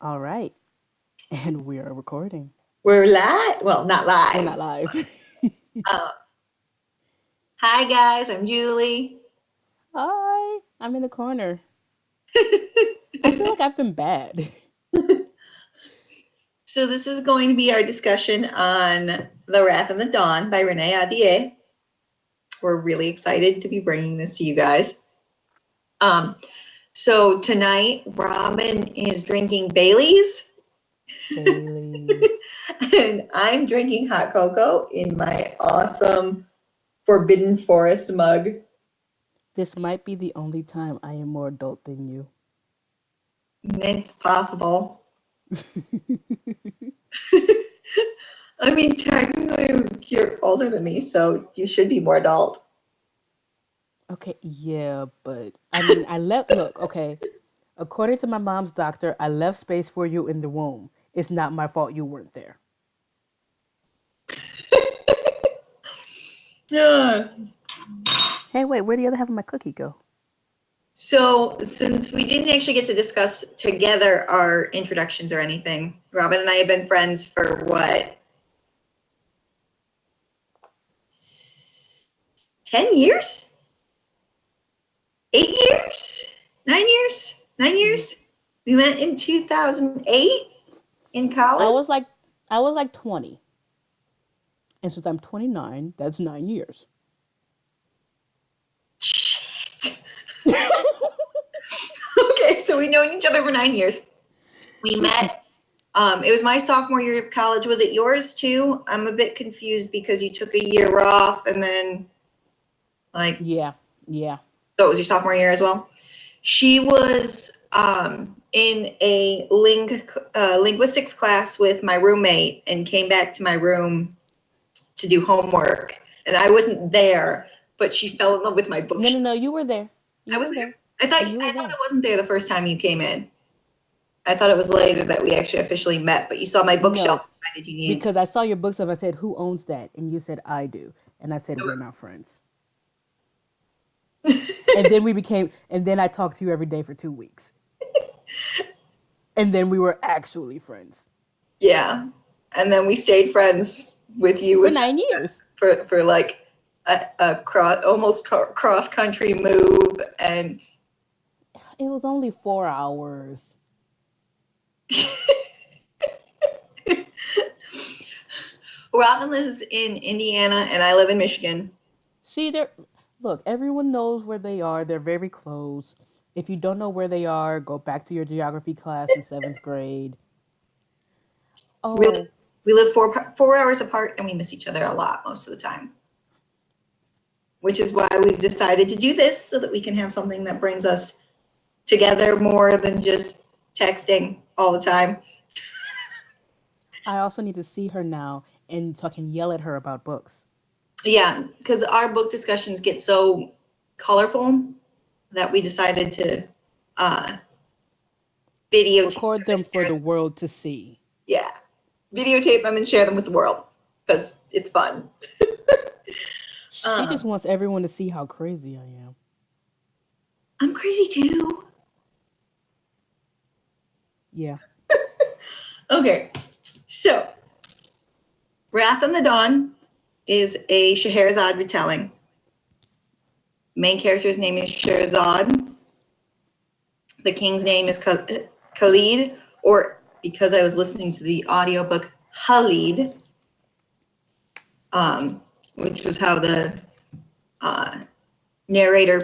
All right. And we are recording. We're live. Well, not We're live. not live. Uh, Hi, guys. I'm Julie. Hi. I'm in the corner. I feel like I've been bad. So, this is going to be our discussion on The Wrath and the Dawn by Renee Ahdieh. We're really excited to be bringing this to you guys. Um, so, tonight, Robin is drinking Bailey's, Bailey's. and I'm drinking hot cocoa in my awesome Forbidden Forest mug. This might be the only time I am more adult than you. It's possible. I mean, technically, you're older than me, so you should be more adult. Okay, yeah, but I mean, I left. Look, okay. According to my mom's doctor, I left space for you in the womb. It's not my fault you weren't there. Yeah. Hey, wait, where the other half of my cookie go? So, since we didn't actually get to discuss together our introductions or anything, Robin and I have been friends for what, 10 years? 8 years? 9 years? 9 years? We met in 2008 in I college. was like, I was like 20, and since I'm 29, that's 9 years. Shit. Okay, so we've known each other for 9 years. We met. It was my sophomore year of college. Was it yours too? I'm a bit confused because you took a year off and then, like, Yeah, yeah. so it was your sophomore year as well. She was in a linguistics class with my roommate and came back to my room to do homework. And I wasn't there, but she fell in love with my No, no, bookshelf. no. You were there. I You was were there. there. I thought You were I there. wasn't there the first time you came in. I thought it was later that we actually officially met, but you saw my bookshelf No, and decided you needed because I saw your books up. I said, "Who owns that?" And you said, "I do." And I said, "We're not friends." And then we became. And then I talked to you every day for 2 weeks. And then we were actually friends Yeah. And then we stayed friends with you for with 9 years. for like a cross country move and It was only 4 hours. Robin lives in Indiana and I live in Michigan. See, there. Look, everyone knows where they are. They're very close. If you don't know where they are, go back to your geography class in 7th grade. We live, Oh, we live 4 hours apart and we miss each other a lot most of the time. Which is why we've decided to do this so that we can have something that brings us together more than just texting all the time. I also need to see her now, and so I can yell at her about books. Yeah, because our book discussions get so colorful that we decided to uh, videotape Record them and them for share the them. world to see. Yeah, videotape them and share them with the world because it's fun. She Uh, just wants everyone to see how crazy I am. I'm crazy too. Yeah. Okay, so Wrath on the Dawn is a Scheherazade retelling. Main character's name is Sherazad. The king's name is Khalid, or because I was listening to the audiobook, Khalid, which was how the uh, narrator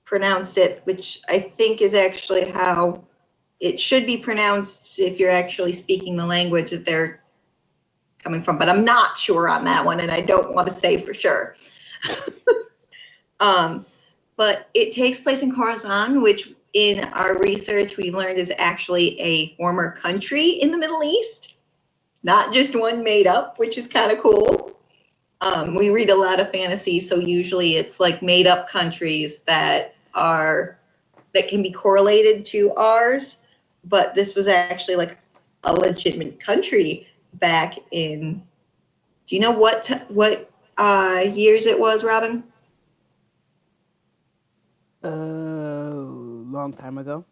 pronounced it, which I think is actually how it should be pronounced if you're actually speaking the language that they're coming from. But I'm not sure on that one, and I don't want to say for sure. But it takes place in Khorasan, which in our research we learned is actually a former country in the Middle East, not just one made up, which is kind of cool. We read a lot of fantasy, so usually it's like made up countries that can be correlated to ours, but this was actually like a legitimate country back in. Do you know what years it was, Robin? Long time ago.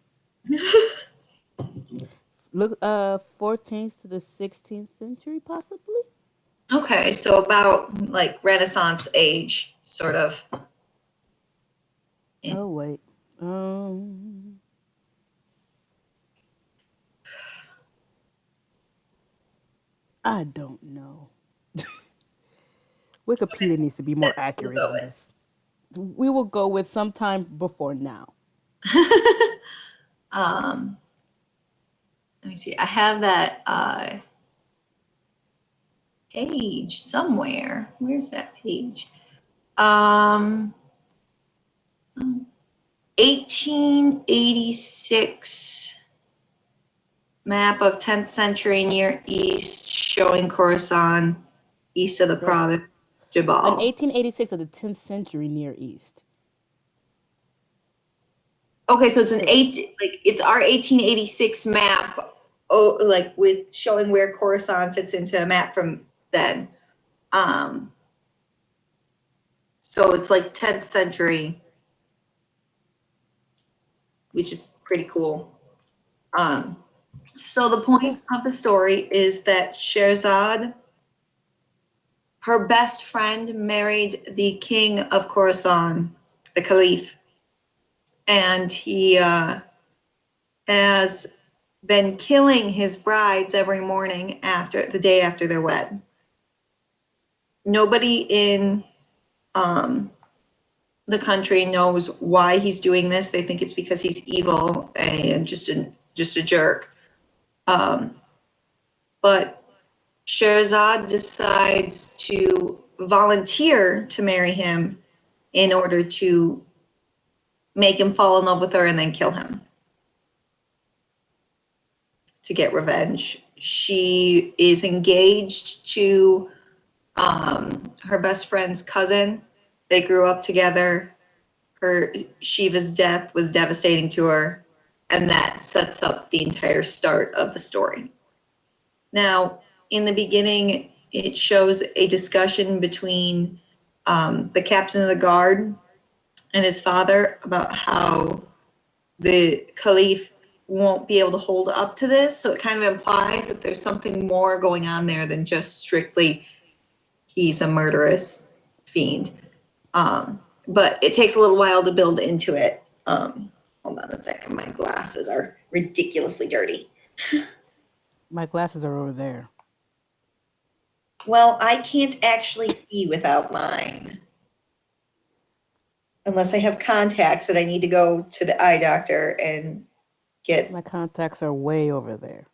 Look, 14th to the 16th century, possibly. Okay, so about like Renaissance age, sort of. Oh wait. Um, I don't know. Wikipedia needs to be more We'll accurate go on this. We will go with sometime before now. with. Let me see. I have that page somewhere. Where's that page? Um, 1886 map of 10th century Near East showing Khorasan east of the Right. province An Jabal. 1886 of the 10th century Near East. Okay, so it's an So it's our 1886 map, oh, like with showing where Khorasan fits into a map from then. Um, so it's like 10th century, which is pretty cool. Um, so the point yes. of the story is that Sherzad, her best friend, married the king of Khorasan, the caliph, and he has been killing his brides every morning after the day after they're wed. Nobody in um, the country knows why he's doing this. They think it's because he's evil and just a jerk. Um, but Sherazad decides to volunteer to marry him in order to make him fall in love with her and then kill him to get revenge. She is engaged to her best friend's cousin. They grew up together. Her Shiva's death was devastating to her, and that sets up the entire start of the story. Now, in the beginning, it shows a discussion between the captain of the guard and his father about how the caliph won't be able to hold up to this. So it kind of implies that there's something more going on there than just strictly he's a murderous fiend. But it takes a little while to build into it. Hold on a second. My glasses are ridiculously dirty. My glasses are over there. Well, I can't actually see without mine. Unless I have contacts that I need to go to the eye doctor and get. My contacts are way over there.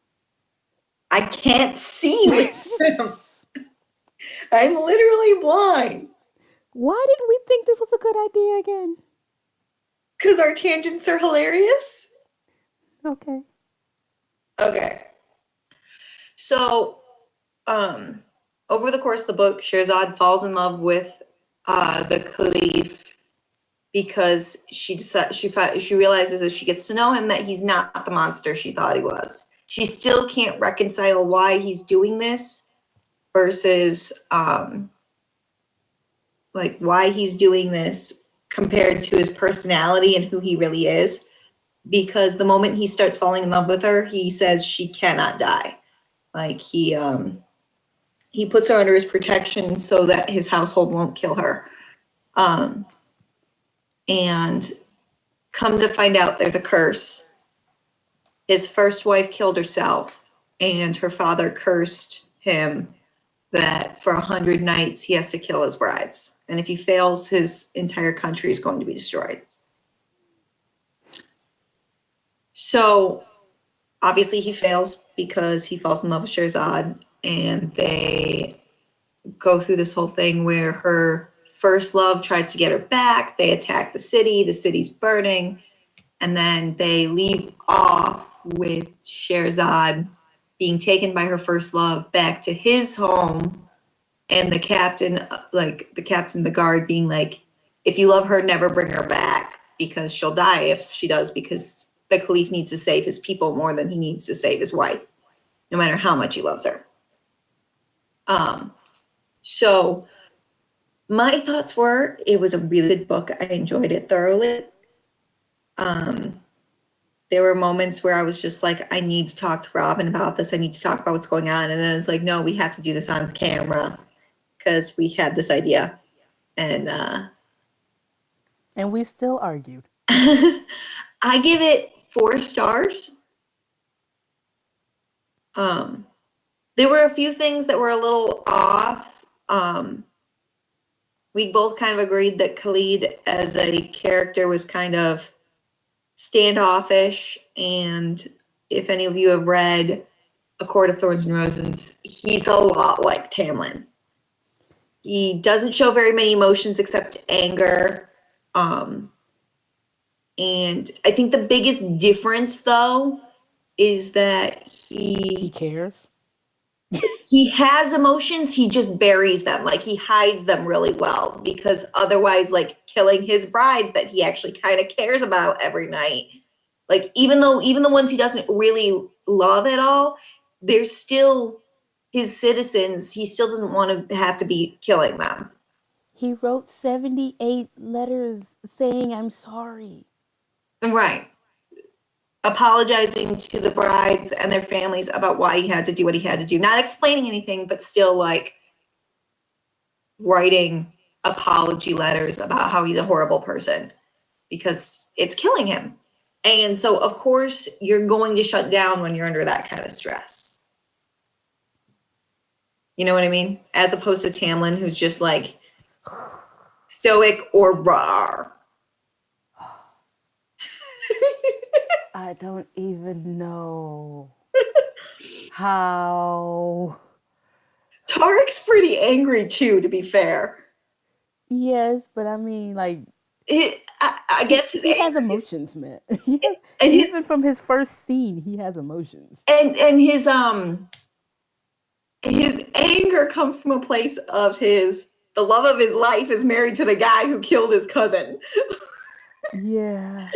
I can't see with them. I'm literally blind. Why did we think this was a good idea again? Because our tangents are hilarious. Okay. Okay. So, over the course of the book, Sherzad falls in love with the Caliph because she realizes as she gets to know him that he's not the monster she thought he was. She still can't reconcile why he's doing this versus like why he's doing this compared to his personality and who he really is. Because the moment he starts falling in love with her, he says she cannot die. Like he puts her under his protection so that his household won't kill her. And come to find out there's a curse. His first wife killed herself, and her father cursed him that for 100 nights he has to kill his brides. And if he fails, his entire country is going to be destroyed. So obviously he fails because he falls in love with Sherzad, and they go through this whole thing where her first love tries to get her back. They attack the city's burning, and then they leave off with Sherzad being taken by her first love back to his home, and the captain of the guard being like, if you love her, never bring her back because she'll die if she does, because the caliph needs to save his people more than he needs to save his wife, no matter how much he loves her. So my thoughts were it was a really good book. I enjoyed it thoroughly. there were moments where I was just like, I need to talk to Robin about this. I need to talk about what's going on. And then it's like, no, we have to do this on camera because we had this idea. And And we still argued. I give it 4 stars. There were a few things that were a little off. We both kind of agreed that Khalid as a character was kind of standoffish, and if any of you have read A Court of Thorns and Roses, he's a lot like Tamlin. He doesn't show very many emotions except anger. And I think the biggest difference, though, is that He cares. he has emotions, he just buries them. Like, he hides them really well, because otherwise, like, killing his brides that he actually kind of cares about every night, like, even the ones he doesn't really love at all, they're still his citizens. He still doesn't want to have to be killing them. He wrote 78 letters saying, I'm sorry. Right. Apologizing to the brides and their families about why he had to do what he had to do. Not explaining anything, but still, like, writing apology letters about how he's a horrible person because it's killing him. And so, of course, you're going to shut down when you're under that kind of stress. You know what I mean? As opposed to Tamlin, who's just like stoic or raw. I don't even know how. Tarek's pretty angry too, to be fair. Yes, but I mean, like, I guess he has emotions, man. and Even from his first scene, he has emotions. And his anger comes from a place of the love of his life is married to the guy who killed his cousin. Yeah.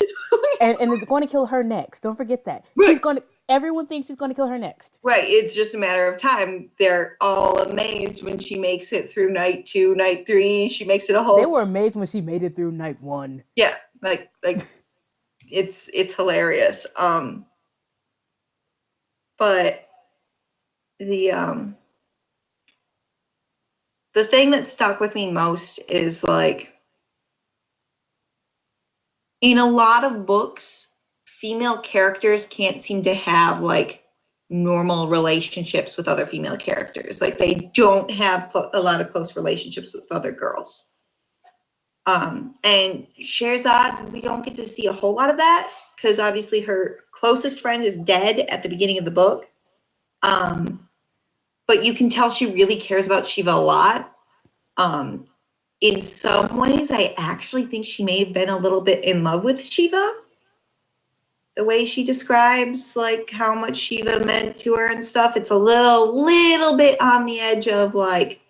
and it's going to kill her next. Don't forget that. Right. Everyone thinks he's going to kill her next. Right. It's just a matter of time. They're all amazed when she makes it through night 2, night 3. She makes it a whole. They were amazed when she made it through night 1. Yeah. Like it's hilarious. But the thing that stuck with me most is, like, in a lot of books, female characters can't seem to have, like, normal relationships with other female characters. Like, they don't have a lot of close relationships with other girls. And Scheherazade, we don't get to see a whole lot of that because obviously her closest friend is dead at the beginning of the book. But you can tell she really cares about Shiva a lot. In some ways, I actually think she may have been a little bit in love with Shiva. The way she describes, like, how much Shiva meant to her and stuff, it's a little bit on the edge of, like,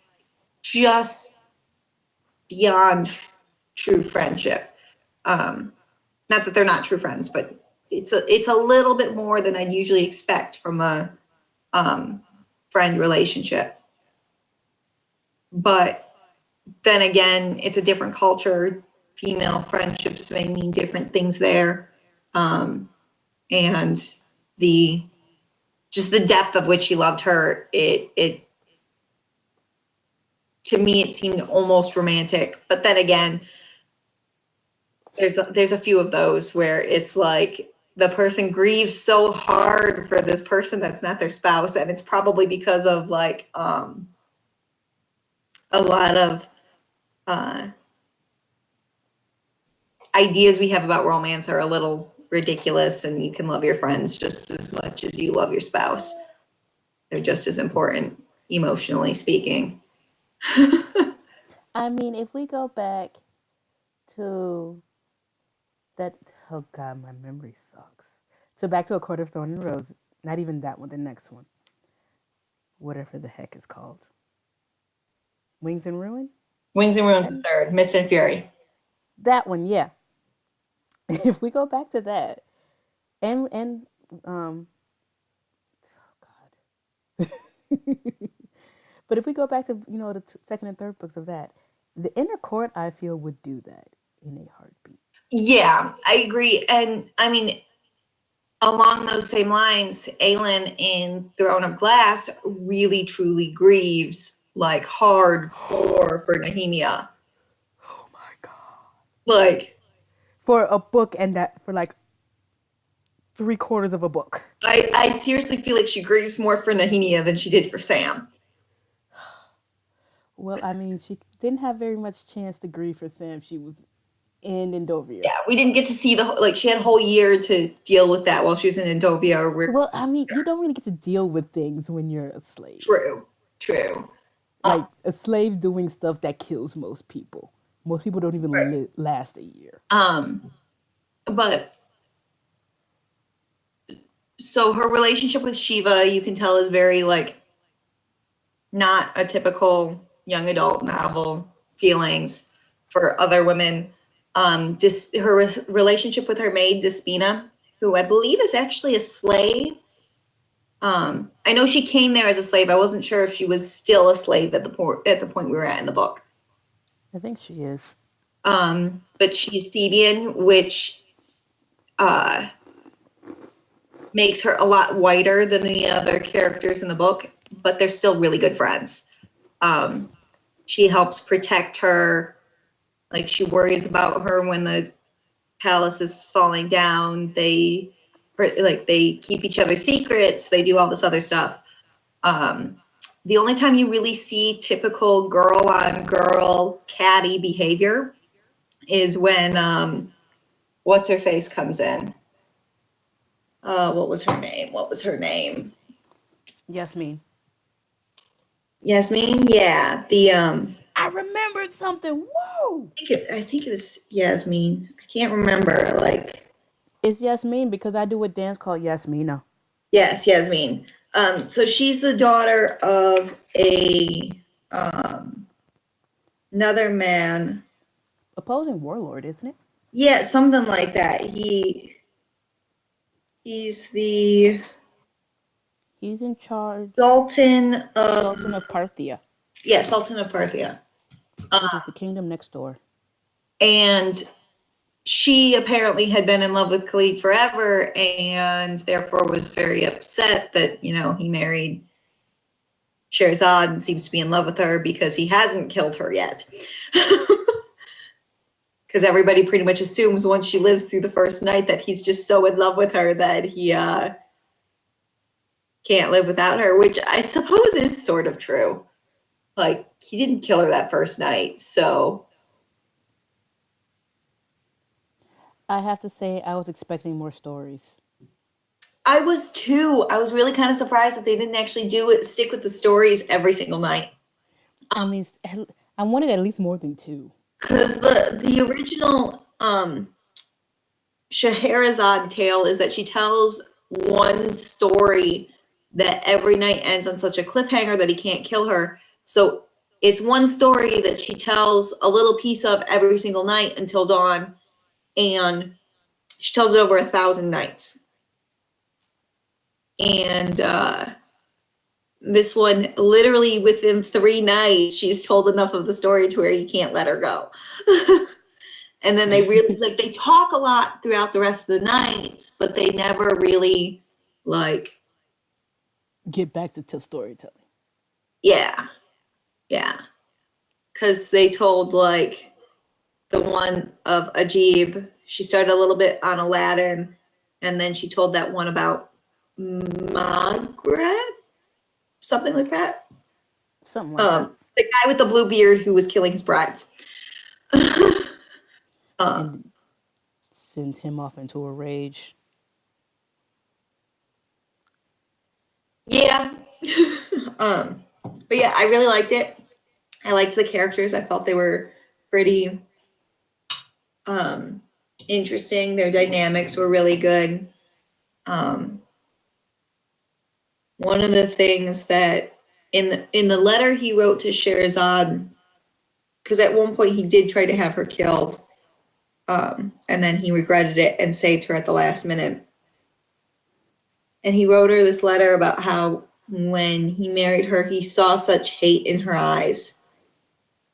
just beyond true friendship. Not that they're not true friends, but it's a little bit more than I'd usually expect from a friend relationship. But then again, it's a different culture. Female friendships may mean different things there. And the depth of which he loved her, it to me, it seemed almost romantic. But then again, there's a few of those where it's like the person grieves so hard for this person that's not their spouse, and it's probably because of, like, a lot of ideas we have about romance are a little ridiculous, and you can love your friends just as much as you love your spouse. They're just as important, emotionally speaking. I mean, if we go back to that, oh God, my memory sucks. So back to A Court of Thorn and Rose, not even that one, the next one. Whatever the heck it's called. Wings and Ruin? Wings and Ruins the third, Mist and Fury. That one, yeah. If we go back to that, and oh God. But if we go back to, the second and third books of that, the Inner Court, I feel, would do that in a heartbeat. Yeah, I agree. And I mean, along those same lines, Aelin in Throne of Glass really truly grieves like hardcore for Nehemia. Oh my god. Like For a book, and that for like 3/4 of a book. I seriously feel like she grieves more for Nehemia than she did for Sam. Well, I mean, she didn't have very much chance to grieve for Sam. She was in Endovia. Yeah, we didn't get to see she had a whole year to deal with that while she was in Endovia. Well, I mean, you don't really get to deal with things when you're a slave. True. Like a slave doing stuff that kills most people. Most people don't even last a year. But so her relationship with Shiva, you can tell, is very like not a typical young adult novel feelings for other women. Her relationship with her maid Despina, who I believe is actually a slave. I know she came there as a slave. I wasn't sure if she was still a slave at the point we were at in the book. I think she is. But she's Thebian, which makes her a lot whiter than the other characters in the book, but they're still really good friends. She helps protect her. Like, she worries about her when the palace is falling down. They keep each other's secrets. They do all this other stuff. The only time you really see typical girl on girl catty behavior is when what's her face comes in. What was her name? Yasmin. Yasmin? Yeah. I remembered something. Whoa! I think it was Yasmin. I can't remember. It's Yasmin because I do a dance called Yasmina. Yes, Yasmin. So she's the daughter of another man. Opposing warlord, isn't it? Yeah, something like that. He's in charge. Sultan of Parthia. Yeah, Sultan of Parthia. Which is the kingdom next door. And she apparently had been in love with Khalid forever, and therefore was very upset that, he married Sherazad and seems to be in love with her because he hasn't killed her yet. Because everybody pretty much assumes once she lives through the first night that he's just so in love with her that he can't live without her, which I suppose is sort of true. Like, he didn't kill her that first night, so. I have to say, I was expecting more stories. I was too. I was really kind of surprised that they didn't actually stick with the stories every single night. I mean, I wanted at least more than 2. Because the original Scheherazade tale is that she tells one story that every night ends on such a cliffhanger that he can't kill her. So it's one story that she tells a little piece of every single night until dawn, and she tells it over 1,000 nights. And this one, literally within 3 nights, she's told enough of the story to where you can't let her go. And then they really, they talk a lot throughout the rest of the nights, but they never really, get back to storytelling. Yeah. Because they told, the one of Ajib, she started a little bit on Aladdin, and then she told that one about Margaret? Something like that. Something like that. The guy with the blue beard who was killing his brides. And sends him off into a rage. Yeah. But yeah, I really liked it. I liked the characters. I felt they were pretty interesting. Their dynamics were really good. One of the things that in the letter he wrote to Sherazade, because at one point he did try to have her killed, and then he regretted it and saved her at the last minute. And he wrote her this letter about how when he married her, he saw such hate in her eyes.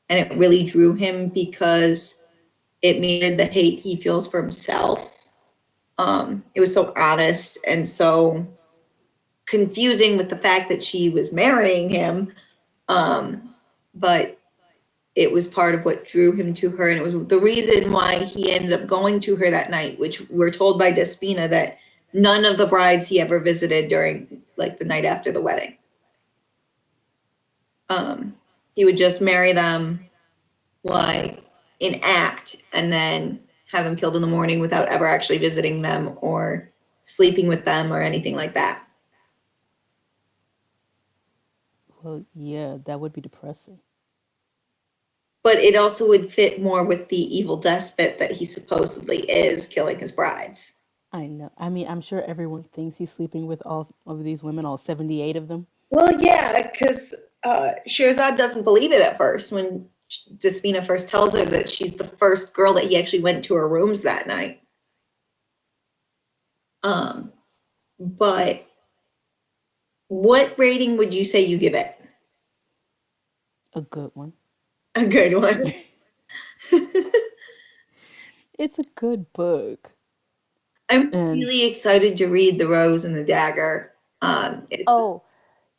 And it really drew him because it mirrored the hate he feels for himself. It was so honest and so confusing with the fact that she was marrying him. But it was part of what drew him to her, and it was the reason why he ended up going to her that night, which we're told by Despina that none of the brides he ever visited during like the night after the wedding. He would just marry them like in act and then have them killed in the morning without ever actually visiting them or sleeping with them or anything like that. Well, yeah, that would be depressing. But it also would fit more with the evil despot that he supposedly is, killing his brides. I know. I mean, I'm sure everyone thinks he's sleeping with all of these women, all 78 of them. Well, yeah, because Sherazade doesn't believe it at first when Despina first tells her that she's the first girl that he actually went to her rooms that night. But what rating would you say you give it? A good one. A good one. It's a good book. I'm really excited to read The Rose and the Dagger.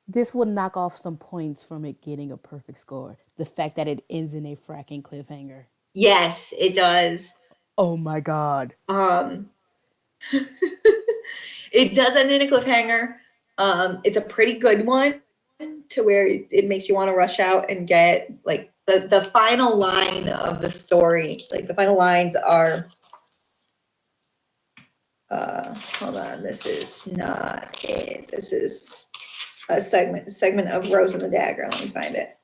This will knock off some points from it getting a perfect score. The fact that it ends in a fracking cliffhanger. Yes, it does. Oh my god. It does end in a cliffhanger. It's a pretty good one to where it makes you want to rush out and get like the final line of the story. Like the final lines are hold on, this is not it. This is a segment of Rose and the Dagger. Let me find it.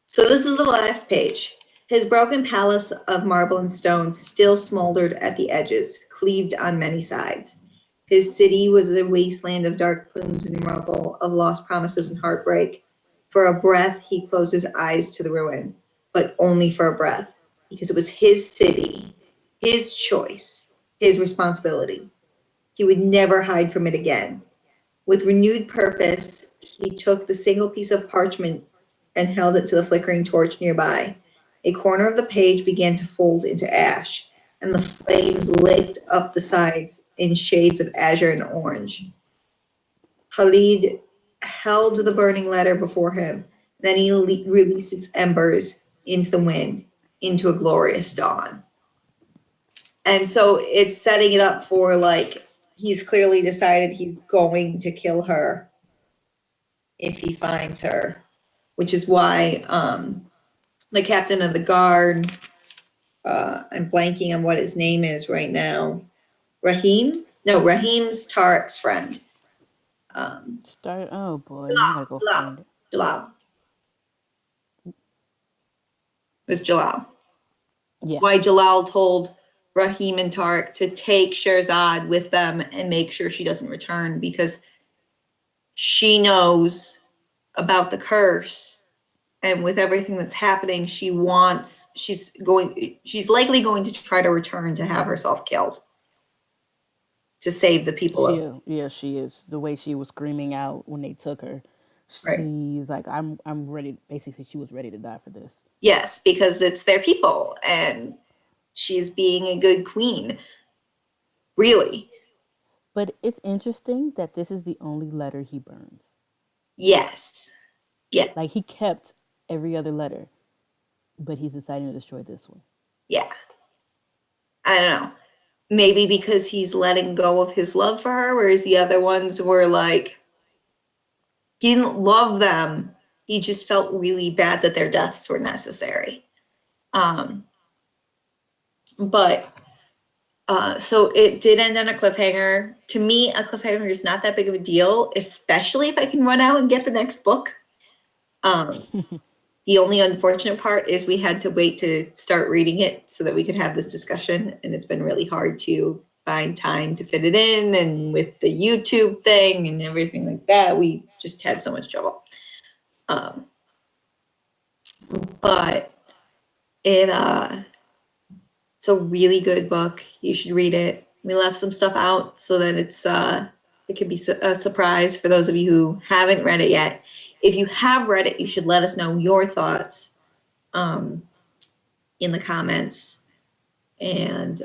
So this is the last page. His broken palace of marble and stone still smoldered at the edges, cleaved on many sides. His city was a wasteland of dark plumes and rubble, of lost promises and heartbreak. For a breath, he closed his eyes to the ruin, but only for a breath, because it was his city, his choice, his responsibility. He would never hide from it again. With renewed purpose, he took the single piece of parchment and held it to the flickering torch nearby. A corner of the page began to fold into ash, and the flames licked up the sides in shades of azure and orange. Khalid held the burning letter before him. Then he released its embers into the wind, into a glorious dawn. And so it's setting it up for like, he's clearly decided he's going to kill her if he finds her, which is why the captain of the guard, I'm blanking on what his name is right now. Rahim? No, Rahim's Tariq's friend. Oh boy, I gotta go find it. Jalal. It was Jalal. Yeah. Why Jalal told Rahim and Tariq to take Sherazade with them and make sure she doesn't return because she knows about the curse, and with everything that's happening, she's likely going to try to return to have herself killed to save the people. She is. The way she was screaming out when they took her, Right. she's like, I'm ready. Basically, she was ready to die for this. Yes, because it's their people, and she's being a good queen. Really. But it's interesting that this is the only letter he burns. Yes. Yeah. Like he kept every other letter, but he's deciding to destroy this one. Yeah. I don't know. Maybe because he's letting go of his love for her, whereas the other ones were like, he didn't love them. He just felt really bad that their deaths were necessary. So it did end on a cliffhanger. To me, a cliffhanger is not that big of a deal, especially if I can run out and get the next book. The only unfortunate part is we had to wait to start reading it so that we could have this discussion, and it's been really hard to find time to fit it in, and with the YouTube thing and everything like that, we just had so much trouble. But it's a really good book. You should read it. We left some stuff out so that it could be a surprise for those of you who haven't read it yet. If you have read it, you should let us know your thoughts in the comments. And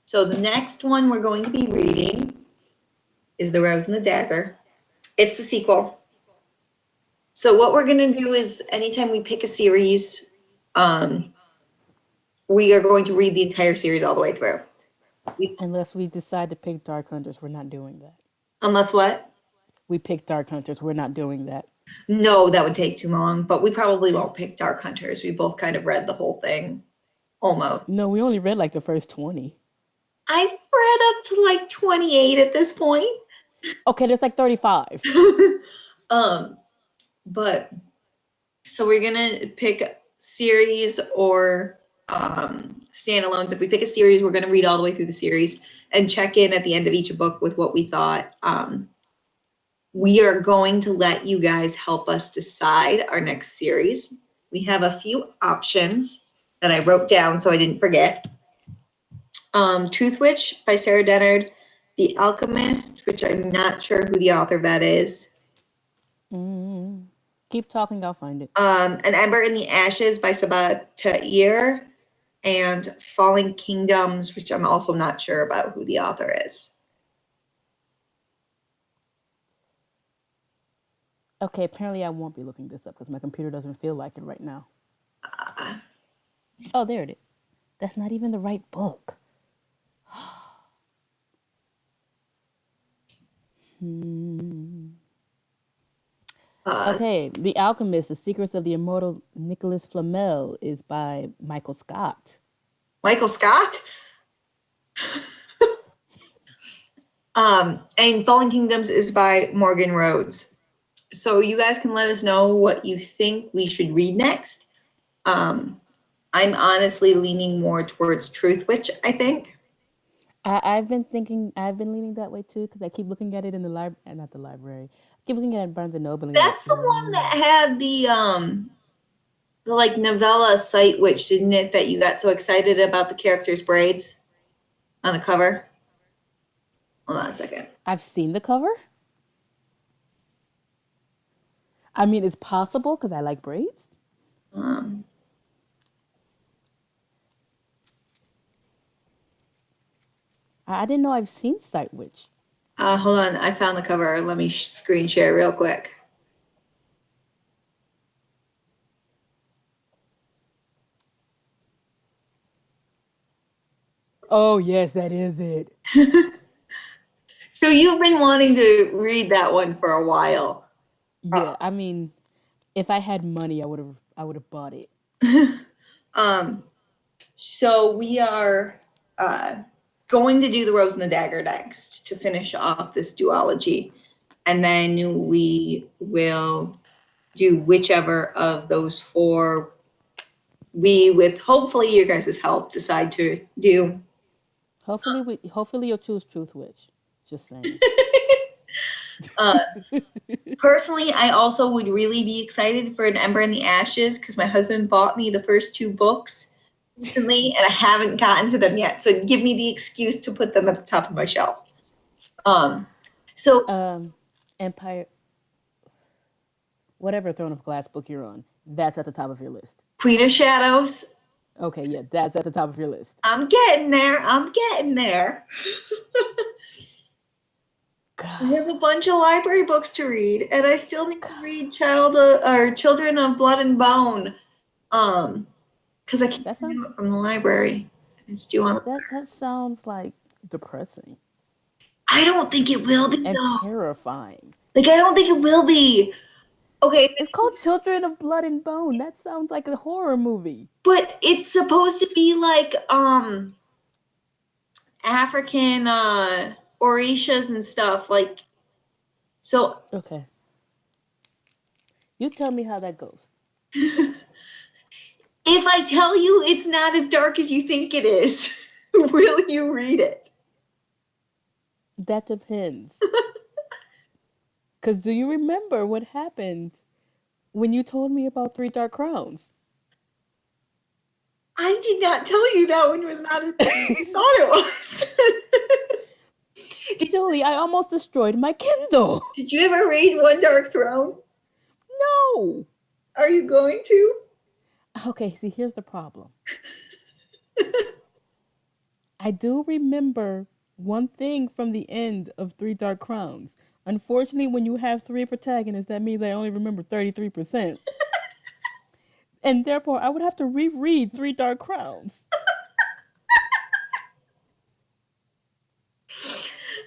so the next one we're going to be reading is The Rose and the Dagger. It's the sequel. So what we're going to do is anytime we pick a series, we are going to read the entire series all the way through. Unless we decide to pick Dark Hunters, we're not doing that. Unless what? We pick Dark Hunters, we're not doing that. No, that would take too long, but we probably won't pick Dark Hunters. We both kind of read the whole thing, almost. No, we only read like the first 20. I've read up to like 28 at this point. Okay, there's like 35. But so we're gonna pick series or standalones. If we pick a series, we're gonna read all the way through the series and check in at the end of each book with what we thought. We are going to let you guys help us decide our next series. We have a few options that I wrote down so I didn't forget. Truth Witch by Sarah Dennard, The Alchemist, which I'm not sure who the author of that is. Keep talking, I'll find it. An Ember in the Ashes by Sabaa Tahir, and Falling Kingdoms, which I'm also not sure about who the author is. Okay, apparently I won't be looking this up because my computer doesn't feel like it right now. Oh, there it is. That's not even the right book. Okay, The Alchemist, The Secrets of the Immortal Nicholas Flamel is by Michael Scott. Michael Scott? And Fallen Kingdoms is by Morgan Rhodes. So you guys can let us know what you think we should read next. I'm honestly leaning more towards Truth Witch, I think. I've been leaning that way too because I keep looking at it in the library, not the library. I keep looking at it in Barnes and Noble. And That's the one that had the like novella Sight Witch, didn't it? That you got so excited about the character's braids on the cover. Hold on a second. I've seen the cover. I mean, it's possible because I like braids. I didn't know I've seen Sight Witch. Hold on, I found the cover. Let me screen share real quick. Oh, yes, that is it. So you've been wanting to read that one for a while. Yeah, I mean, if I had money, I would have bought it. So we are going to do The Rose and the Dagger next to finish off this duology. And then we will do whichever of those four we, with hopefully your guys' help, decide to do. Hopefully you'll choose Truth Witch. Just saying. Personally, I also would really be excited for An Ember in the Ashes because my husband bought me the first two books recently and I haven't gotten to them yet. So give me the excuse to put them at the top of my shelf. Empire, whatever Throne of Glass book you're on, that's at the top of your list. Queen of Shadows. Okay, yeah, that's at the top of your list. I'm getting there. I have a bunch of library books to read, and I still need to read Children of Blood and Bone, because I can't do it from the library. It's due on. That sounds like depressing. I don't think it will be. And terrifying. Like, I don't think it will be. Okay. It's called Children of Blood and Bone. That sounds like a horror movie. But it's supposed to be like African orishas and stuff, like, so. Okay. You tell me how that goes. If I tell you it's not as dark as you think it is, will you read it? That depends. Because do you remember what happened when you told me about Three Dark Crowns? I did not tell you that one was not as dark as I thought it was. Julie, I almost destroyed my Kindle. Did you ever read One Dark Throne? No. Are you going to? Okay, see, here's the problem. I do remember one thing from the end of Three Dark Crowns. Unfortunately, when you have three protagonists, that means I only remember 33%. And therefore, I would have to reread Three Dark Crowns.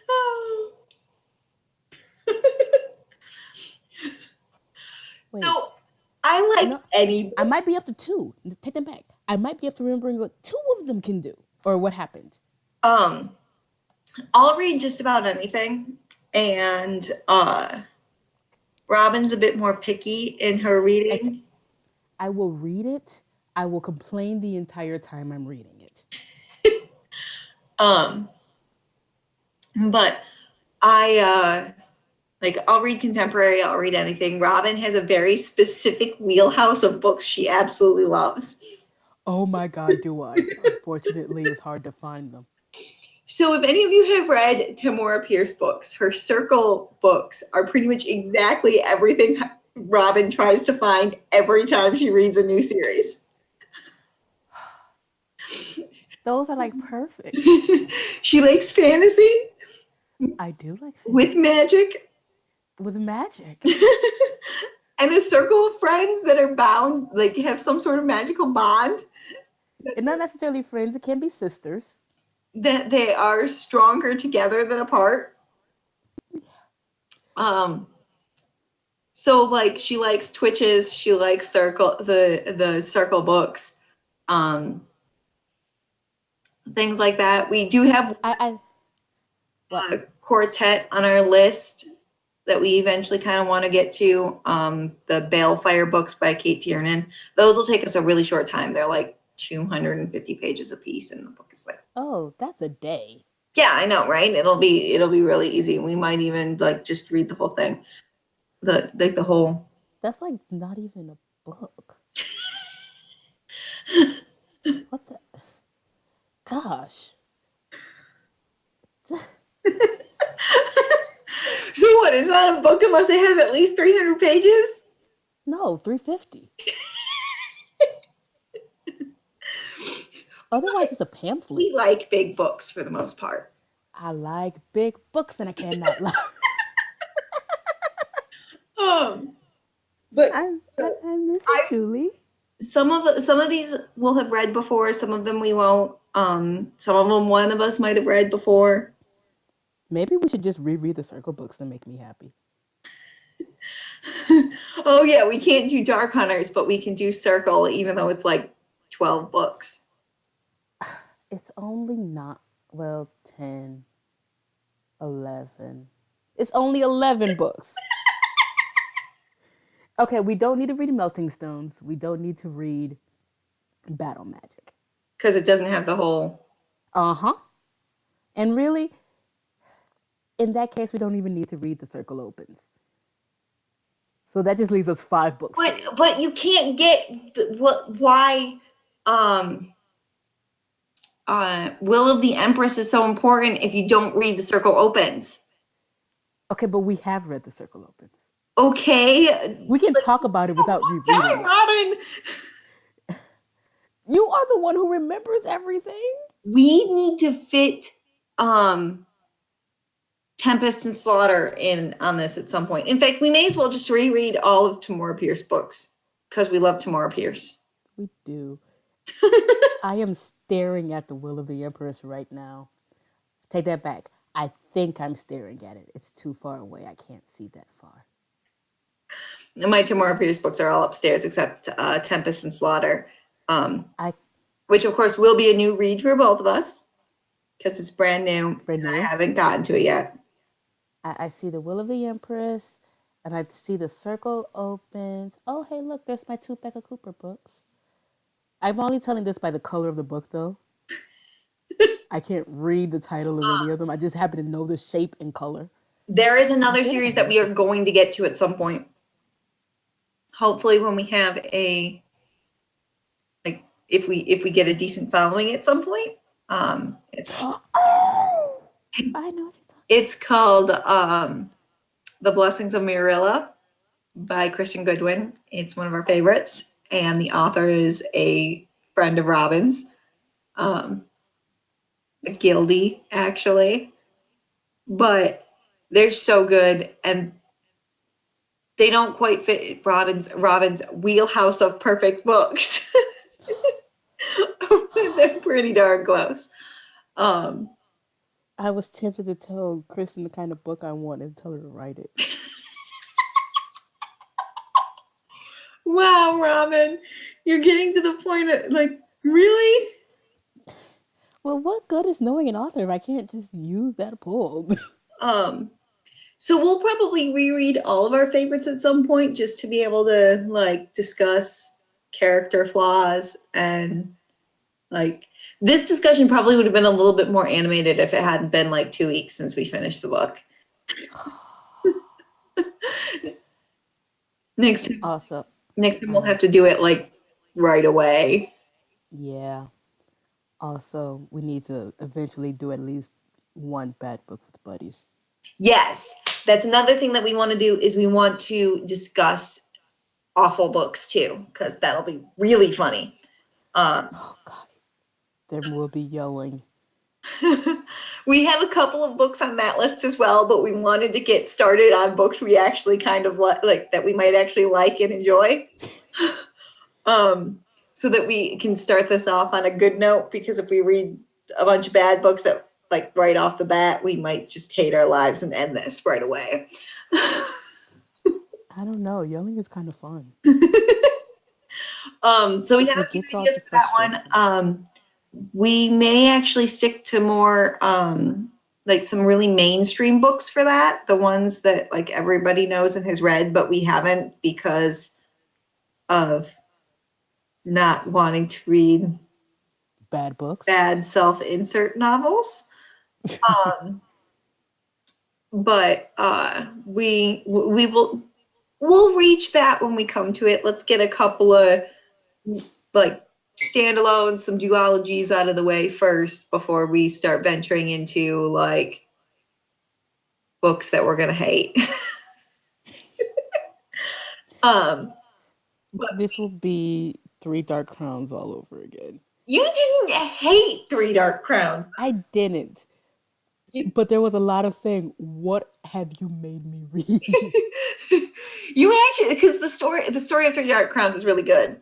Oh. Wait, So I like no, any I might be up to two. Take them back. I might be up to remembering what two of them can do or what happened. um I'll read just about anything. And Robin's a bit more picky in her reading. I will read it. I will complain the entire time I'm reading it. Um but I like I'll read contemporary, I'll read anything. Robin has a very specific wheelhouse of books she absolutely loves. Oh my God, do I? Unfortunately, it's hard to find them. So if any of you have read Tamora Pierce books, her circle books are pretty much exactly everything Robin tries to find every time she reads a new series. Those are like perfect. She likes fantasy I do like with magic with magic. and a circle of friends that are bound, like have some sort of magical bond, And not necessarily friends, it can be sisters. that they are stronger together than apart. So like she likes Twitches, she likes the circle books, things like that. We do have I a quartet on our list that we eventually kind of want to get to. The Balefire books by Kate Tiernan. Those will take us a really short time. They're like 250 pages a piece, and the book is like, oh, that's a day. yeah, I know, right? It'll be really easy. We might even like just read the whole thing, the whole. That's like not even a book. What the gosh. So what? It's not a book unless it has at least 300 pages. No, 350. Otherwise, it's a pamphlet. We like big books for the most part. I like big books and I cannot lie. But I miss you, Julie. Some of these we'll have read before. Some of them we won't. Some of them one of us might have read before. Maybe we should just reread the circle books to make me happy. Oh yeah, we can't do Dark Hunters, but we can do Circle, even though it's like 12 books. It's only not, well, 10, 11. It's only 11 books. Okay, we don't need to read Melting Stones. We don't need to read Battle Magic. Because it doesn't have the whole. Uh-huh. And really, in that case, we don't even need to read The Circle Opens. So that just leaves us 5 books. But you can't get why Will of the Empress is so important if you don't read The Circle Opens. Okay, but we have read The Circle Opens. Okay. We can talk about it without rereading it. Robin. You are the one who remembers everything. We need to fit Tempest and Slaughter in on this at some point. In fact, we may as well just reread all of Tamora Pierce books because we love Tamora Pierce. We do. I am staring at the Will of the Empress right now. Take that back. I think I'm staring at it. It's too far away. I can't see that far. My Tamora Pierce books are all upstairs except Tempest and Slaughter, which of course will be a new read for both of us because it's brand new. I haven't gotten to it yet. I see the Will of the Empress, and I see the Circle Opens. Oh, hey, look, there's my 2 Becca Cooper books. I'm only telling this by the color of the book, though. I can't read the title of any of them. I just happen to know the shape and color. There is another series that we are going to get to at some point. Hopefully, when we have a if we get a decent following at some point. I know what you're talking. It's called The Blessings of Mirilla by Christian Goodwin. It's one of our favorites, and the author is a friend of Robin's. um, Gildy, actually. But they're so good, and they don't quite fit Robin's wheelhouse of perfect books. They're pretty darn close. Um, I was tempted to tell Kristen the kind of book I want and tell her to write it. wow, Robin, you're getting to the point of like, really? Well, what good is knowing an author if I can't just use that poem? Um, so we'll probably reread all of our favorites at some point just to be able to like discuss character flaws and like this discussion probably would have been a little bit more animated if it hadn't been like 2 weeks since we finished the book. next Also, next time we'll have to do it like right away. yeah. Also, we need to eventually do at least one bad book with buddies. Yes, that's another thing that we want to do is we want to discuss awful books too because that'll be really funny. Oh God, there will be yelling. we have a couple of books on that list as well, but we wanted to get started on books we actually kind of like that we might actually like and enjoy. So that we can start this off on a good note, because if we read a bunch of bad books that like right off the bat, we might just hate our lives and end this right away. I don't know. Yelling is kind of fun. So we have It a few gets off ideas the for that one. We may actually stick to more like some really mainstream books for that, the ones that like everybody knows and has read, but we haven't because of not wanting to read Bad books. bad self-insert novels. But we'll reach that when we come to it. Let's get a couple of like standalones, some duologies out of the way first before we start venturing into like books that we're gonna hate. But This will be Three Dark Crowns all over again. you didn't hate Three Dark Crowns. I didn't. But there was a lot of saying, "What have you made me read?" You actually, because the story of Three Dark Crowns is really good.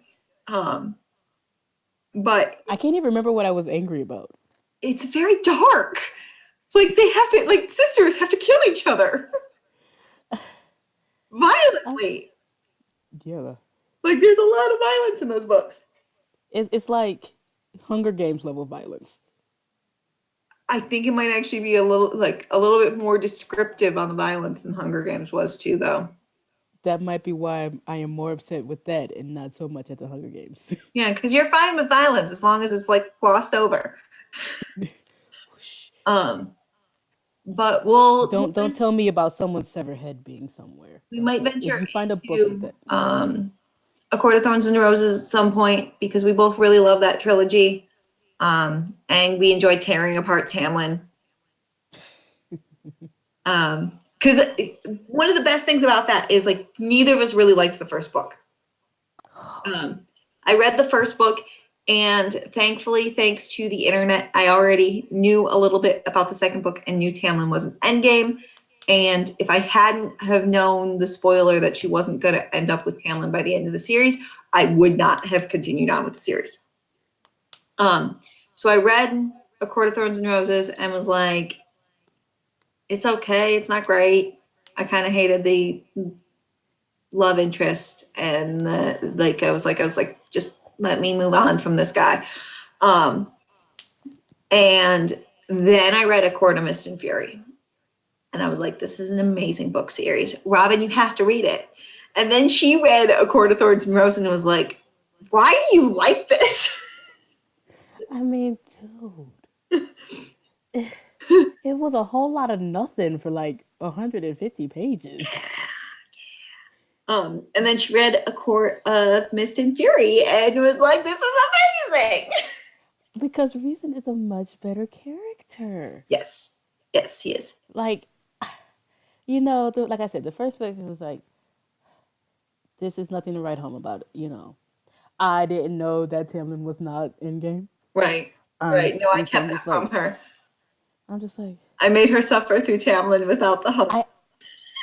But I can't even remember what I was angry about. it's very dark. Like they have to, like sisters have to kill each other violently. Yeah, Like there's a lot of violence in those books. it's like Hunger Games level violence. I think it might actually be a little bit more descriptive on the violence than Hunger Games was too, though. That might be why I am more upset with that and not so much at the Hunger Games. Yeah, because you're fine with violence as long as it's like glossed over. But don't tell me about someone's severed head being somewhere. We might venture if you find a book into like that. A Court of Thorns and Roses at some point because we both really love that trilogy, and we enjoy tearing apart Tamlin. Because one of the best things about that is like neither of us really liked the first book. I read the first book, and thankfully, thanks to the internet, I already knew a little bit about the second book and knew Tamlin was an endgame. And if I hadn't have known the spoiler that she wasn't going to end up with Tamlin by the end of the series, I would not have continued on with the series. So I read A Court of Thorns and Roses and was like, it's okay. It's not great. I kind of hated the love interest, and I was like, just let me move on from this guy. And then I read A Court of Mist and Fury, and I was like, this is an amazing book series. Robin, you have to read it. And then she read A Court of Thorns and Roses and was like, why do you like this? I mean, dude. It was a whole lot of nothing for like 150 pages. And then she read A Court of Mist and Fury and was like, this is amazing. Because Reason is a much better character. Yes. Yes, he is. Like, like I said, the first book was like, this is nothing to write home about, I didn't know that Tamlin was not in game. Right. Right. No, I And so kept that from her. I'm just like, I made her suffer through Tamlin without the hope.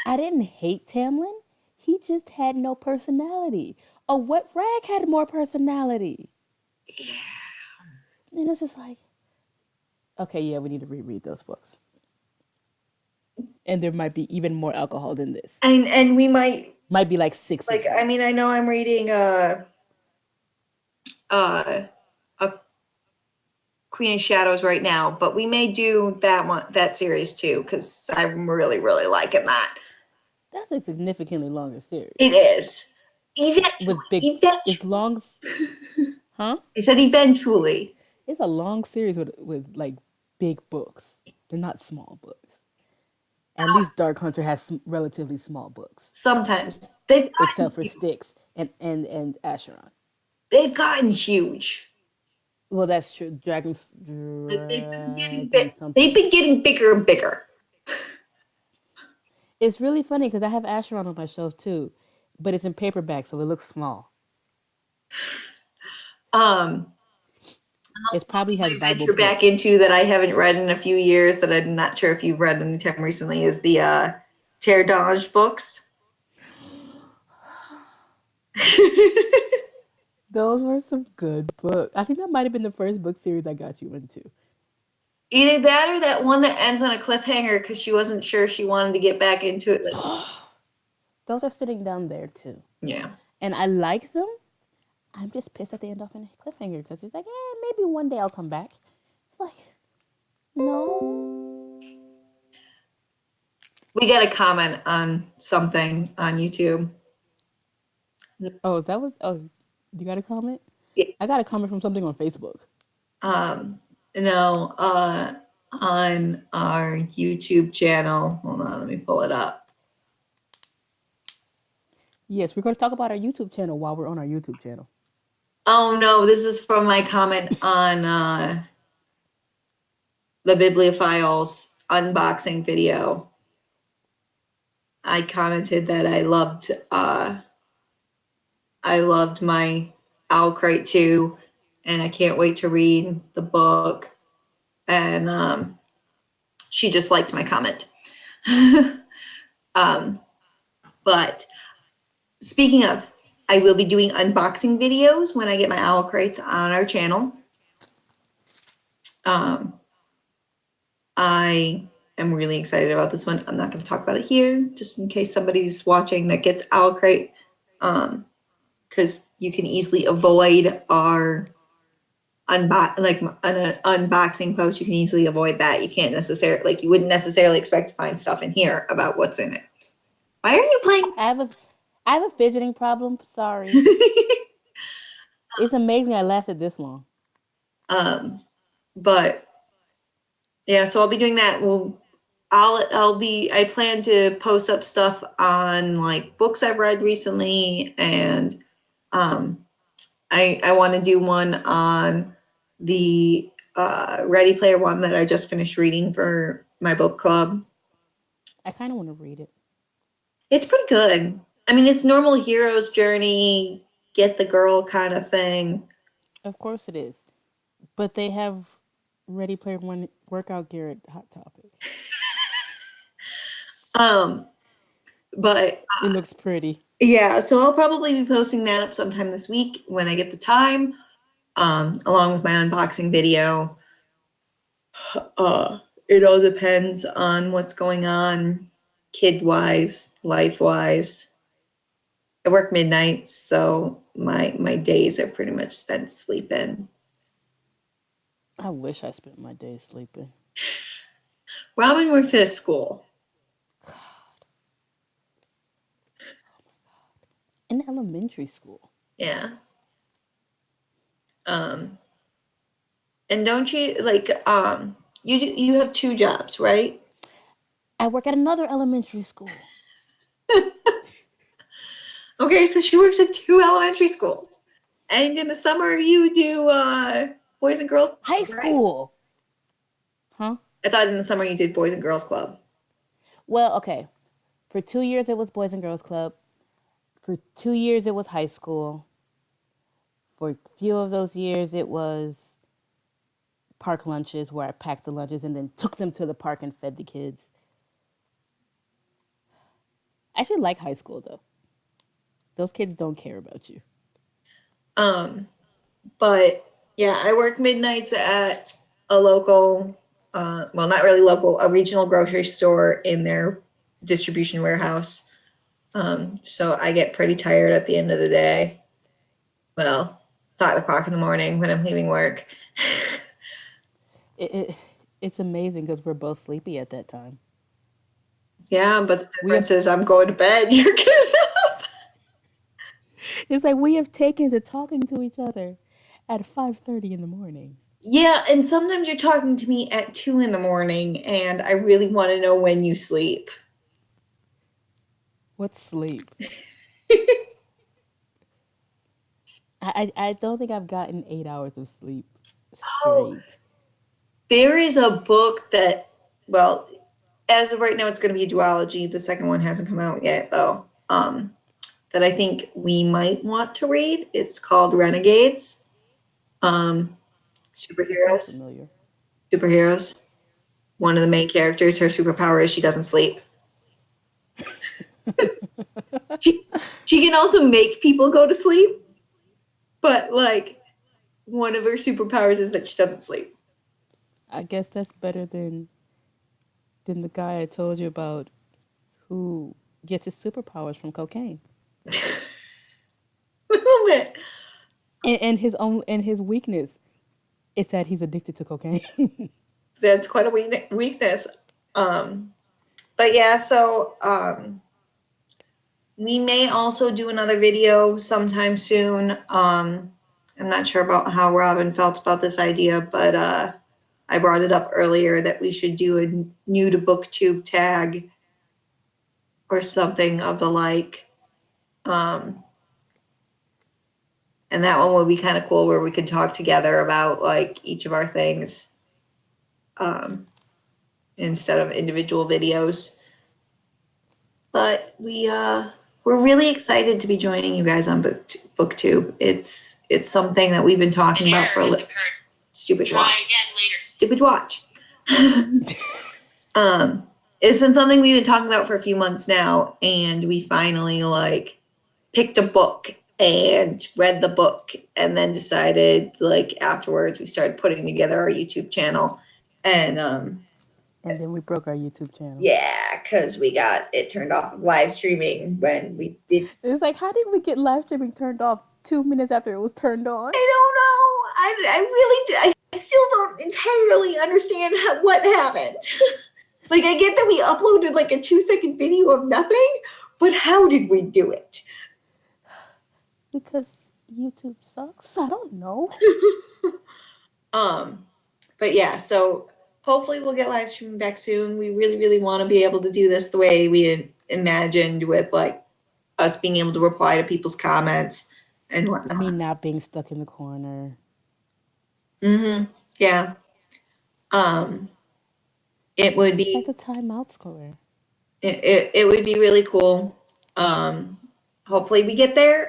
I didn't hate Tamlin. He just had no personality. A wet rag had more personality. Yeah. And it's just like, okay, yeah, we need to reread those books. And there might be even more alcohol than this. And we Might be like 6 like, I mean, I know I'm reading a Queen of Shadows right now, but we may do that series too, because I'm really, really liking that. That's a significantly longer series. It is. With big, it's long, huh? I said eventually. It's a long series with like big books. They're not small books. At least Dark Hunter has relatively small books. Sometimes except for Styx and Acheron. They've gotten huge. Well, that's true. They've been getting bigger and bigger. It's really funny because I have Acheron on my shelf too, but it's in paperback, so it looks small. It probably has Bible venture back into that I haven't read in a few years that I'm not sure if you've read anytime recently is the Terre d'Ange books. Those were some good books. I think that might have been the first book series I got you into. Either that or that one that ends on a cliffhanger because she wasn't sure she wanted to get back into it. Those are sitting down there too. Yeah. And I like them. I'm just pissed that they end off in a cliffhanger because it's like, maybe one day I'll come back. It's like, no. We got a comment on something on YouTube. Oh, you got a comment? Yeah. I got a comment from something on Facebook. No, on our YouTube channel. Hold on, let me pull it up. Yes, we're going to talk about our YouTube channel while we're on our YouTube channel. Oh no, this is from my comment on the Bibliophiles unboxing video. I commented that I loved my Owlcrite 2, and I can't wait to read the book. And she just liked my comment. But speaking of, I will be doing unboxing videos when I get my Owlcrites on our channel. I am really excited about this one. I'm not going to talk about it here, just in case somebody's watching that gets Owlcrite, because you can easily avoid our an unboxing post. You can easily avoid that. You can't necessarily, you wouldn't necessarily expect to find stuff in here about what's in it. Why are you playing? I have a fidgeting problem. Sorry. It's amazing I lasted this long. But yeah, so I'll be doing that. I plan to post up stuff on like books I've read recently, and I want to do one on the Ready Player One that I just finished reading for my book club. I kind of want to read it. It's pretty good. I mean, it's normal hero's journey, get the girl kind of thing. Of course it is. But they have Ready Player One workout gear at Hot Topic. But it looks pretty. Yeah, so I'll probably be posting that up sometime this week when I get the time, along with my unboxing video. It all depends on what's going on kid-wise, life-wise. I work midnights, so my days are pretty much spent sleeping. I wish I spent my days sleeping. Robin works at a school. God. Oh my God. In elementary school. Yeah. And don't you you have 2 jobs, right? I work at another elementary school. Okay, so she works at 2 elementary schools. And in the summer you do Boys and Girls Club, high school. Right? Huh? I thought in the summer you did Boys and Girls Club. Well, okay. For 2 years it was Boys and Girls Club. For 2 years it was high school. For a few of those years it was park lunches where I packed the lunches and then took them to the park and fed the kids. I actually like high school though. Those kids don't care about you. But yeah, I work midnights at a local, well, not really local, a regional grocery store in their distribution warehouse. So I get pretty tired at the end of the day. Well, 5 o'clock in the morning when I'm leaving work. It's amazing because we're both sleepy at that time. Yeah, but the We have, difference is I'm going to bed. You're getting up. it's like we have taken to talking to each other at 5:30 in the morning. Yeah, and sometimes you're talking to me at 2 in the morning, and I really want to know when you sleep. What's sleep? I don't think I've gotten 8 hours of sleep Oh, straight. there is a book that, well, as of right now, it's going to be a duology. The second one hasn't come out yet, though. That I think we might want to read. It's called Renegades. Sounds Superheroes. familiar. Superheroes. One of the main characters, her superpower is she doesn't sleep. She, she can also make people go to sleep, but like one of her superpowers is that she doesn't sleep. I guess that's better than the guy I told you about who gets his superpowers from cocaine. A little bit. And his weakness is that he's addicted to cocaine. That's quite a weakness. But yeah, so we may also do another video sometime soon. I'm not sure about how Robin felt about this idea, but I brought it up earlier that we should do a new to booktube tag or something of the like. And that one would be kind of cool where we could talk together about like each of our things instead of individual videos. But we're really excited to be joining you guys on BookTube. It's something that we've been talking about for a little. Stupid watch. Stupid watch. It's been something we've been talking about for a few months now, and we finally like picked a book and read the book, and then decided like afterwards we started putting together our YouTube channel, and And then we broke our YouTube channel. yeah, because we got it turned off of live streaming when we did. It's like, how did we get live streaming turned off 2 minutes after it was turned on? I don't know. I really do. I still don't entirely understand what happened. Like, I get that we uploaded like a 2-second video of nothing, but how did we do it? Because YouTube sucks. I don't know. But yeah, so hopefully we'll get live streaming back soon. We really, really want to be able to do this the way we imagined, with like us being able to reply to people's comments and whatnot. Me not being stuck in the corner. Yeah. It would It's be like the timeout score. it would be really cool. Hopefully we get there.